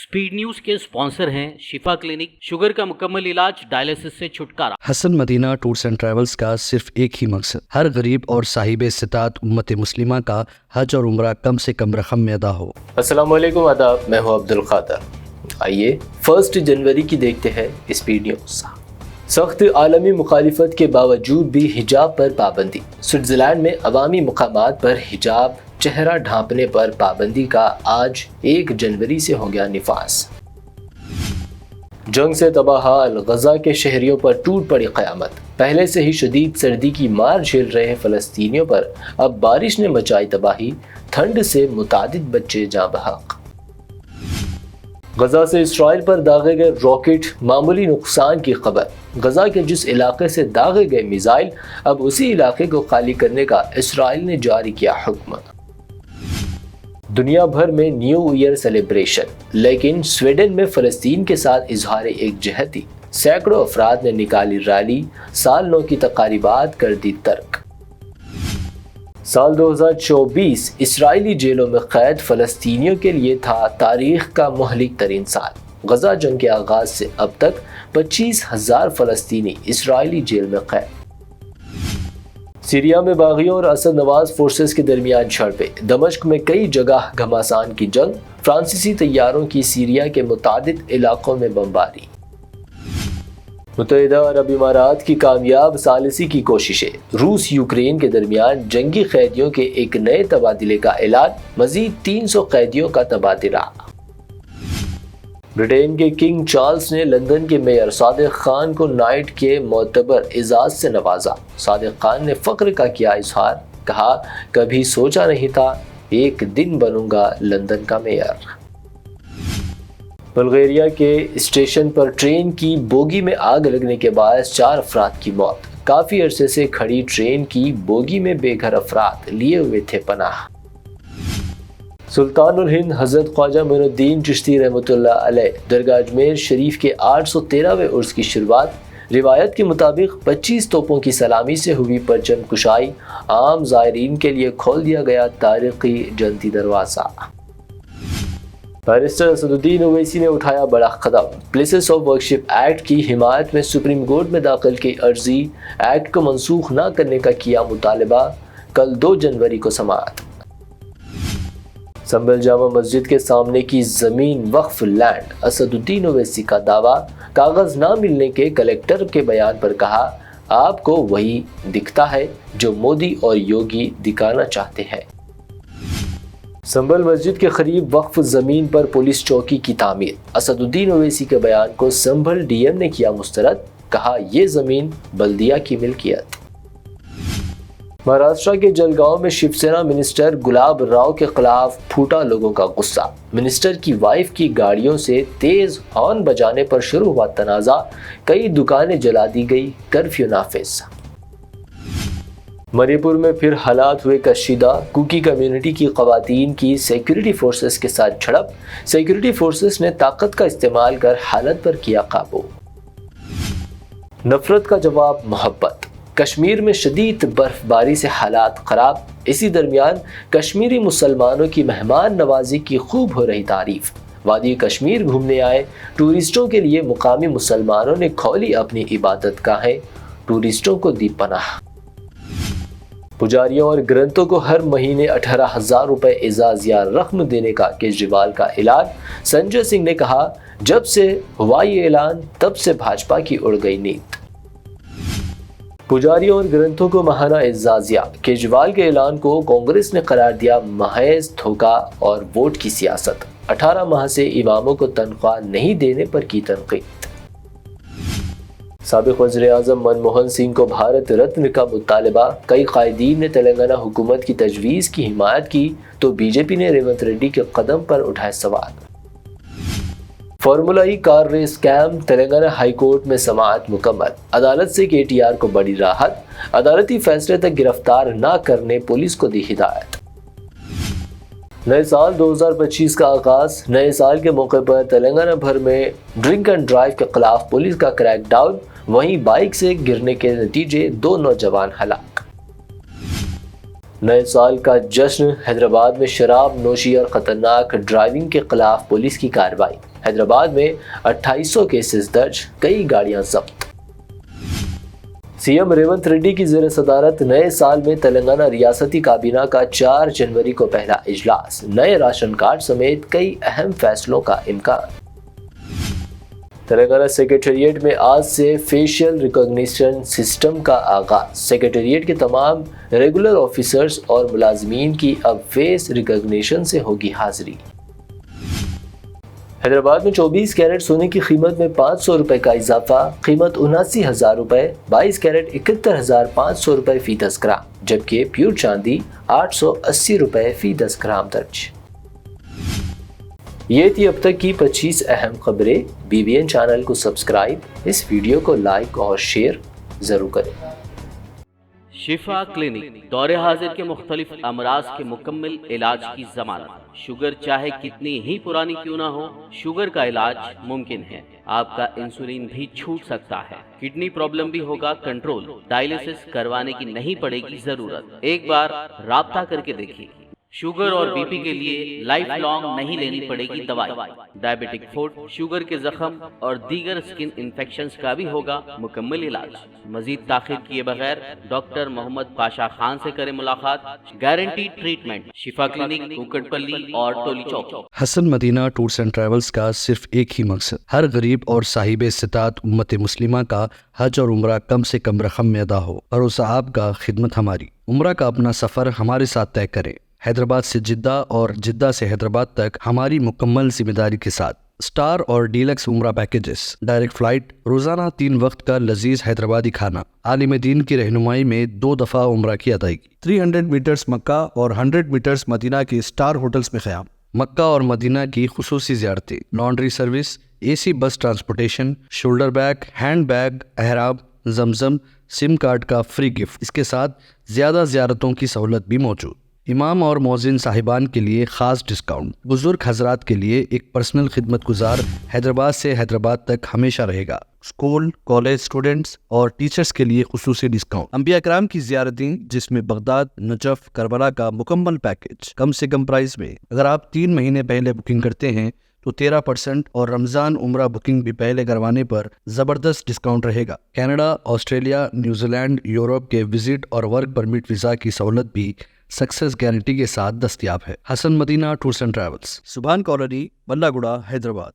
Speed news के sponsor हैं शिफा clinic, sugar का मुकम्मल इलाज, डायलिसिस से छुटकारा। Hasan Madina tours and travels का सिर्फ एक ही मकसद, हर गरीब और साहिब इस्तिताअत उम्मत मुस्लिमा का हज और उम्रा कम से कम रकम में अदा हो। अस्सलाम वालेकुम, आदाब, मैं हूं अब्दुल क़ादिर। आइए 1 जनवरी की देखते हैं स्पीड न्यूज़। सख्त आलमी मुखालिफत के बावजूद भी हिजाब पर पाबंदी। स्विट्ज़रलैंड में अवामी मकामात पर हिजाब चेहरा ढांपने पर पाबंदी का आज 1 जनवरी से हो गया निफाज। जंग से तबाहाल गजा के शहरियों पर टूट पड़ी क़यामत। पहले से ही शदीद सर्दी की मार झेल रहे फ़लस्तीनियों पर अब बारिश ने मचाई तबाही, ठंड से मुतादिद बच्चे जाँ बहक। गजा से इसराइल पर दागे गए रॉकेट, मामूली नुकसान की खबर। गजा के जिस इलाके से दागे गए मिसाइल, अब उसी इलाके को खाली करने का इसराइल ने जारी किया हुक्म। दुनिया भर में न्यू ईयर सेलिब्रेशन, लेकिन स्वीडन में फ़लस्तीन के साथ इजहार एकजहती। सैकड़ों अफराद ने निकाली रैली, साल नौ की तकारीबात कर दी तर्क। साल 2024 इसराइली जेलों में कैद फ़लस्तीनियों के लिए था तारीख का मुहलिक तरीन साल। गजा जंग के आगाज से अब तक 25,000 फ़लस्तीनी इसराइली जेल में कैद। सीरिया में बागियों और असद नवाज फोर्सेस के दरमियान झड़पें। दमिश्क में कई जगह घमासान की जंग। फ्रांसीसी तैयारों की सीरिया के मुतादिद इलाकों में बमबारी। मुत्तहिदा अरब इमारात की कामयाब सालिसी की कोशिशें। रूस यूक्रेन के दरमियान जंगी कैदियों के एक नए तबादले का ऐलान। मजीद 300 कैदियों का तबादला। ब्रिटेन के किंग चार्ल्स ने लंदन के मेयर सादिक खान को नाइट के मोतबर एजाज से नवाजा। सादिक खान ने फख्र का किया इजहार, कहा कभी सोचा नहीं था एक दिन बनूंगा लंदन का मेयर। बल्गेरिया के स्टेशन पर ट्रेन की बोगी में आग लगने के बाद 4 अफराद की मौत। काफी अरसे से खड़ी ट्रेन की बोगी में बेघर अफराद लिए हुए थे पनाह। सुल्तानुल हिंद हज़रत ख्वाजा मोइनुद्दीन चिश्ती रहमतुल्लाह अलैह दरगाह अजमेर शरीफ के 813वें उर्स की शुरुआत। रिवायत के मुताबिक 25 तोपों की सलामी से हुई परचम कुशाई। आम ज़ायरीन के लिए खोल दिया गया तारीखी जन्नती दरवाज़ा। बैरिस्टर असदुद्दीन ओवैसी ने उठाया बड़ा कदम। प्लेसेस ऑफ वर्शिप एक्ट की हिमायत में सुप्रीम कोर्ट में दाखिल की अर्जी। एक्ट को मनसूख न करने का किया मुतालबा। कल 2 जनवरी को समाअत। संभल जामा मस्जिद के सामने की जमीन वक्फ लैंड। असदुद्दीन ओवैसी का दावा। कागज ना मिलने के कलेक्टर के बयान पर कहा, आपको वही दिखता है जो मोदी और योगी दिखाना चाहते हैं। संभल मस्जिद के करीब वक्फ जमीन पर पुलिस चौकी की तामीर। असदुद्दीन ओवैसी के बयान को संभल डीएम ने किया मुस्तरद, कहा ये जमीन बल्दिया की मिल्कियत। महाराष्ट्र के जलगांव में शिवसेना मिनिस्टर गुलाब राव के खिलाफ फूटा लोगों का गुस्सा। मिनिस्टर की वाइफ की गाड़ियों से तेज हॉर्न बजाने पर शुरू हुआ तनाजा। कई दुकानें जला दी गई, कर्फ्यू नाफिज। मणिपुर में फिर हालात हुए कशीदा। कुकी कम्युनिटी की खवातीन की सिक्योरिटी फोर्सेस के साथ झड़प। सिक्योरिटी फोर्सेस ने ताकत का इस्तेमाल कर हालत पर किया काबू। नफरत का जवाब मोहब्बत। कश्मीर में शदीद बर्फबारी से हालात खराब। इसी दरमियान कश्मीरी मुसलमानों की मेहमान नवाजी की खूब हो रही तारीफ। वादी कश्मीर घूमने आए टूरिस्टों के लिए मुकामी मुसलमानों ने खोली अपनी इबादत गाहें। टूरिस्टों को दी पनाह। पुजारियों और ग्रंथों को हर महीने 18,000 रुपए एजाज या रकम देने का केजरीवाल का ऐलान। संजय सिंह ने कहा, जब से हुआ ये ऐलान तब से भाजपा की उड़ गई नींद। पुजारियों और ग्रंथों को महाना एजाजिया। केजरीवाल के ऐलान को कांग्रेस ने करार दिया महज धोखा और वोट की सियासत। 18 माह से इमामों को तनख्वाह नहीं देने पर की तनकीद। साबिक वज़ीर-ए-आज़म मनमोहन सिंह को भारत रत्न का मुतालबा। कई कायदीन ने तेलंगाना हुकूमत की तजवीज़ की हिमायत की तो बीजेपी ने रेवंत रेड्डी के कदम पर उठाए सवाल। Formula E car race scam. Telangana high court में समाअत मुकम्मल। अदालत से केटीआर को बड़ी राहत। अदालती फैसले तक गिरफ्तार न करने पुलिस को दी हिदायत। नए साल 2025 का आगाज। नए साल के मौके पर तेलंगाना भर में ड्रिंक एंड ड्राइव के खिलाफ पुलिस का क्रैकडाउन। वहीं बाइक से गिरने के नतीजे 2 नौजवान हलाक। नए साल का जश्न। हैदराबाद में शराब नोशी और खतरनाक ड्राइविंग के खिलाफ पुलिस की कार्रवाई। حیدرآباد میں 2800 کیسز درج، کئی گاڑیاں ضبط۔ سی ایم ریونت ریڈی کی زیر صدارت نئے سال میں تلنگانہ ریاستی کابینہ کا 4 جنوری کو پہلا اجلاس، نئے راشن کارڈ سمیت کئی اہم فیصلوں کا امکان۔ تلنگانہ سیکریٹریٹ میں آج سے فیشل ریکگنیشن سسٹم کا آغاز، سیکریٹریٹ کے تمام ریگولر آفیسرز اور ملازمین کی اب فیس ریکگنیشن سے ہوگی حاضری۔ حیدرآباد میں 24 کیرٹ سونے کی قیمت میں 500 روپے کا اضافہ، قیمت 79,000 روپے، 22 کیرٹ 71,500 روپے فی 10 گرام، جبکہ پیور چاندی 880 روپے فی 10 گرام درج۔ یہ تھی اب تک کی 25 اہم خبریں۔ BBN چینل کو سبسکرائب، اس ویڈیو کو لائک اور شیئر ضرور کریں۔ شفا کلینک دور حاضر کے مختلف امراض کے مکمل علاج کی ضمانت۔ شوگر چاہے کتنی ہی پرانی کیوں نہ ہو، شوگر کا علاج ممکن ہے۔ آپ کا انسولین بھی چھوٹ سکتا ہے، کڈنی پرابلم بھی ہوگا کنٹرول، ڈائلیسس کروانے کی نہیں پڑے گی ضرورت۔ ایک بار رابطہ کر کے دیکھیے۔ شوگر اور بی پی کے لیے لائف لانگ نہیں لینی پڑے گی دوائی۔ ڈائبیٹک فوڈ، شوگر کے زخم اور دیگر سکن انفیکشنز کا بھی ہوگا مکمل علاج۔ مزید تاخیر کیے بغیر ڈاکٹر محمد پاشا خان سے کریں ملاقات۔ گارنٹی ٹریٹمنٹ، شفا کلینک، کوکٹ پلی اور ٹولی چوک۔ حسن مدینہ ٹورز اینڈ ٹریولز کا صرف ایک ہی مقصد، ہر غریب اور صاحب استطاعت امت مسلمہ کا حج اور عمرہ کم سے کم رقم میں ادا ہو۔ بھروسہ آپ کا، خدمت ہماری۔ عمرہ کا اپنا سفر ہمارے ساتھ طے کریں، حیدرآباد سے جدہ اور جدہ سے حیدرآباد تک ہماری مکمل ذمہ داری کے ساتھ۔ سٹار اور ڈیلکس عمرہ پیکیجز، ڈائریکٹ فلائٹ، روزانہ 3 وقت کا لذیذ حیدرآبادی کھانا، عالم دین کی رہنمائی میں 2 دفعہ عمرہ کی ادائیگی، 300 میٹرز مکہ اور 100 میٹرز مدینہ کے سٹار ہوٹلز میں قیام، مکہ اور مدینہ کی خصوصی زیارتیں، laundry service, AC bus transportation, shoulder bag, hand bag, احرام، زمزم، سم کارڈ کا فری گفٹ، اس کے ساتھ زیادہ زیارتوں کی سہولت بھی موجود۔ امام اور مؤذن صاحبان کے لیے خاص ڈسکاؤنٹ، بزرگ حضرات کے لیے ایک پرسنل خدمت گزار حیدرآباد سے حیدرآباد تک ہمیشہ رہے گا۔ اسکول، کالج اسٹوڈنٹس اور ٹیچرز کے لیے خصوصی ڈسکاؤنٹ، انبیاء کرام کی زیارتیں جس میں بغداد، نجف، کربلا کا مکمل پیکج کم سے کم پرائز میں۔ اگر آپ 3 مہینے پہلے بکنگ کرتے ہیں تو 13% اور رمضان عمرہ بکنگ بھی پہلے کروانے پر زبردست ڈسکاؤنٹ رہے گا۔ Canada, Australia, New Zealand, Europe کے وزٹ اور ورک پرمٹ ویزا کی سہولت بھی سکسیس گارنٹی کے ساتھ دستیاب ہے۔ Hasan Madina tours and travels, Subhan colony, بلہ گڑا، حیدرآباد۔